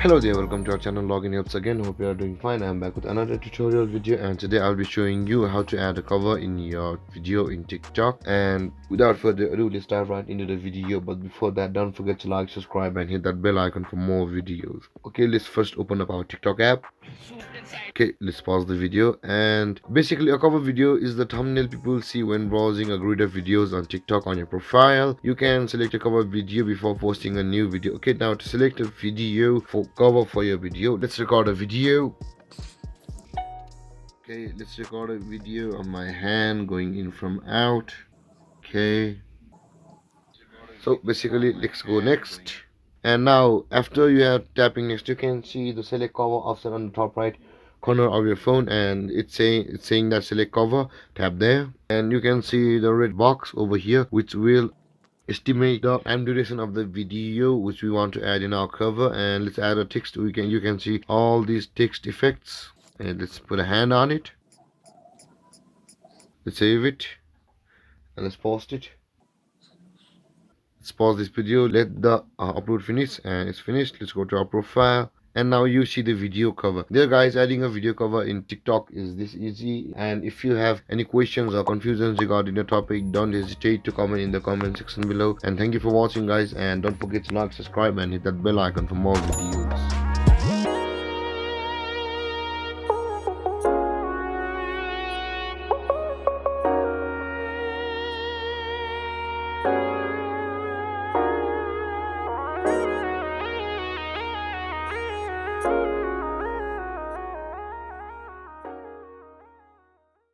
Hello there, welcome to our channel Login Helps again. Hope you are doing fine. I'm back with another tutorial video, and today I'll be showing you how to add a cover in your video in TikTok. And without further ado, let's dive right into the video. But before that, don't forget to like, subscribe and hit that bell icon for more videos. Okay, let's first open up our TikTok app. Okay, let's pause the video. And basically, a cover video is the thumbnail people see when browsing a grid of videos on TikTok on your profile. You can select a cover video before posting a new video. Okay, now to select a video for cover for your video, let's record a video. Okay, let's record a video of my hand going in from out. Okay, so basically let's go next. And now after you are tapping next, you can see the select cover option on the top right corner of your phone, and it's saying that select cover. Tap there and you can see the red box over here which will estimate the time duration of the video which we want to add in our cover. And let's add a text. You can see all these text effects, and let's put a hand on it. Let's save it and let's post it. Let's pause this video, let the upload finish, and it's finished. Let's go to our profile, and now you see the video cover there. Guys, adding a video cover in TikTok is this easy. And if you have any questions or confusions regarding the topic, don't hesitate to comment in the comment section below. And thank you for watching, guys, and don't forget to like, subscribe and hit that bell icon for more videos.